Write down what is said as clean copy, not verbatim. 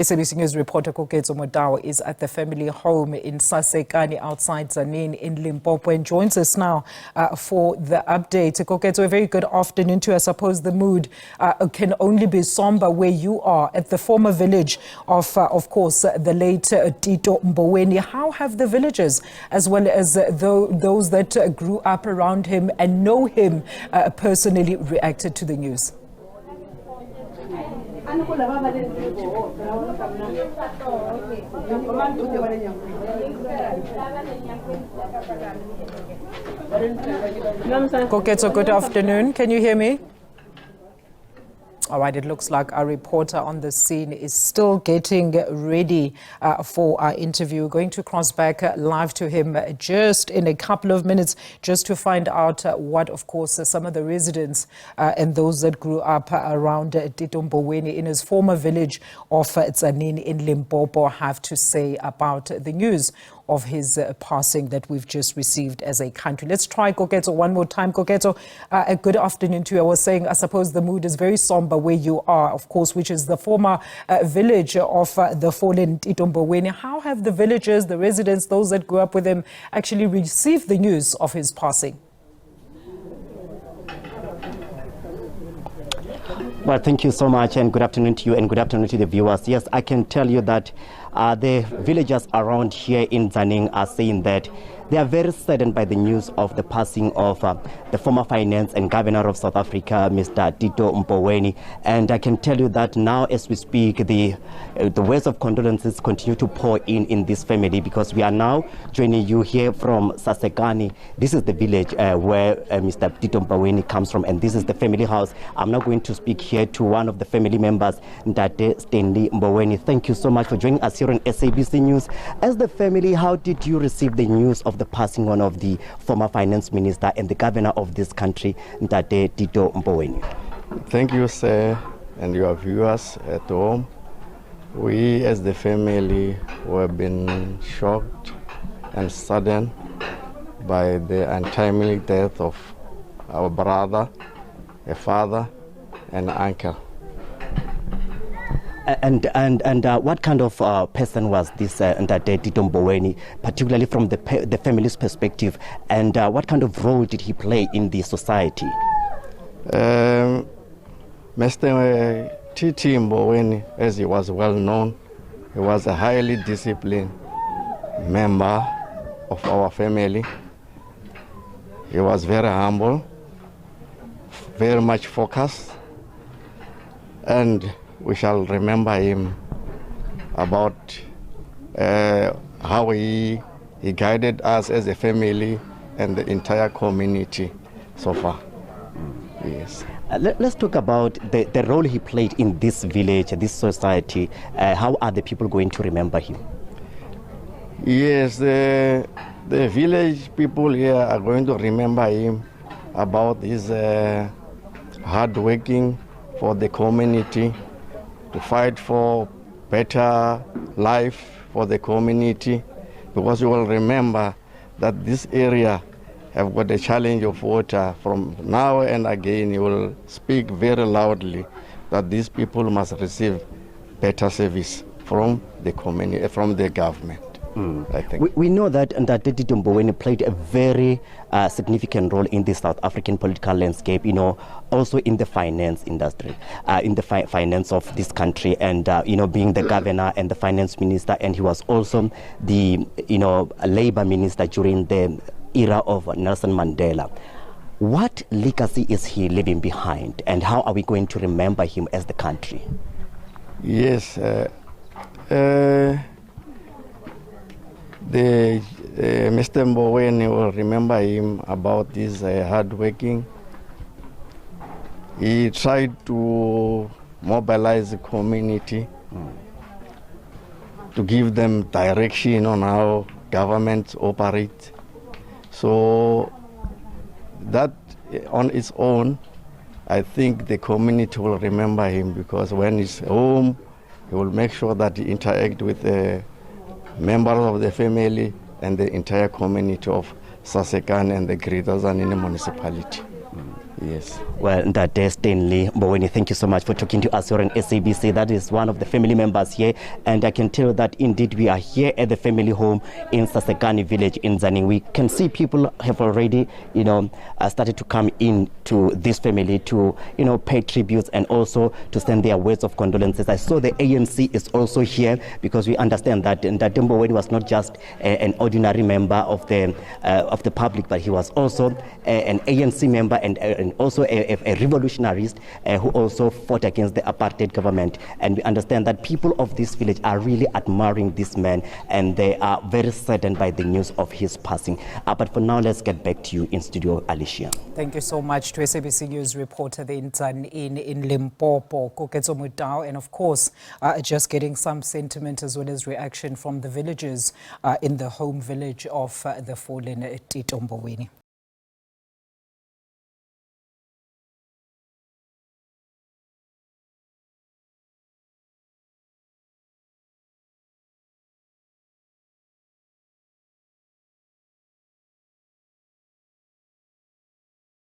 SABC News reporter Koketšo Motau is at the family home in Sasekani outside Tzaneen in Limpopo and joins us now for the update. Koketšo, a very good afternoon to you. I suppose the mood can only be somber where you are at the former village of course, the late Tito Mboweni. How have the villagers, as well as those that grew up around him and know him personally, reacted to the news? Koketšo, good afternoon. Can you hear me? All right, it looks like our reporter on the scene is still getting ready for our interview. We're going to cross back live to him just in a couple of minutes, just to find out what, of course, some of the residents and those that grew up around Tito Mboweni in his former village of Tzaneen in Limpopo have to say about the news of his passing that we've just received as a country. Let's try Koketšo one more time. Koketšo, a good afternoon to you. I was saying, I suppose the mood is very somber where you are, of course, which is the former village of the fallen Tito Mboweni. How have the villagers, the residents, those that grew up with him, actually received the news of his passing? Well, thank you so much, and good afternoon to you, and good afternoon to the viewers. Yes, I can tell you that the villagers around here in Tzaneen are saying that they are very saddened by the news of the passing of the former finance and governor of South Africa, Mr. Tito Mboweni. And I can tell you that now, as we speak, the words of condolences continue to pour in this family, because we are now joining you here from Sasekani. This is the village where Mr. Tito Mboweni comes from, and this is the family house. I'm now going to speak here to one of the family members, Tito Mboweni. Thank you so much for joining us here on SABC News. As the family, how did you receive the news of the passing on of the former finance minister and the governor of this country, Tito Mboweni? Thank you, sir, and your viewers at home. We as the family were been shocked and saddened by the untimely death of our brother, a father, and uncle. And what kind of person was this Tito Mboweni, particularly from the family's perspective, and what kind of role did he play in the society? Mr. Tito Mboweni, as he was well known, he was a highly disciplined member of our family. He was very humble, very much focused, and we shall remember him about how he guided us as a family and the entire community so far. Yes. Let's talk about the role he played in this village, this society. How are the people going to remember him? Yes, the village people here are going to remember him about his hard working for the community, to fight for better life for the community, because you will remember that this area have got a challenge of water. From now and again, you will speak very loudly that these people must receive better service from the community, from the government. I think. We know that Tito Mboweni played a very significant role in the South African political landscape, also in the finance industry, in the finance of this country, and, being the governor and the finance minister, and he was also the, labor minister during the era of Nelson Mandela. What legacy is he leaving behind, and how are we going to remember him as the country? Yes. Mr. Mboweni will remember him about his hard working. He tried to mobilize the community to give them direction on how governments operate. So that on its own, I think the community will remember him, because when he's home, he will make sure that he interacts with the members of the family and the entire community of Sasekani and the greater Tzaneen municipality. Yes. Well, Ndade Stanley Mboweni, thank you so much for talking to us here on SABC. That is one of the family members here, and I can tell that indeed we are here at the family home in Sasekani village in Tzaneen. We can see people have already, started to come in to this family to, pay tributes and also to send their words of condolences. I saw the ANC is also here because we understand that Ndade Mboweni was not just an ordinary member of the public, but he was also an ANC member and also a revolutionarist who also fought against the apartheid government. And we understand that people of this village are really admiring this man, and they are very saddened by the news of his passing. But for now, let's get back to you in studio, Alicia. Thank you so much to SABC News reporter in Tzaneen in Limpopo, Koketšo, Motau, and of course, just getting some sentiment as well as reaction from the villagers in the home village of the fallen Tito Mboweni.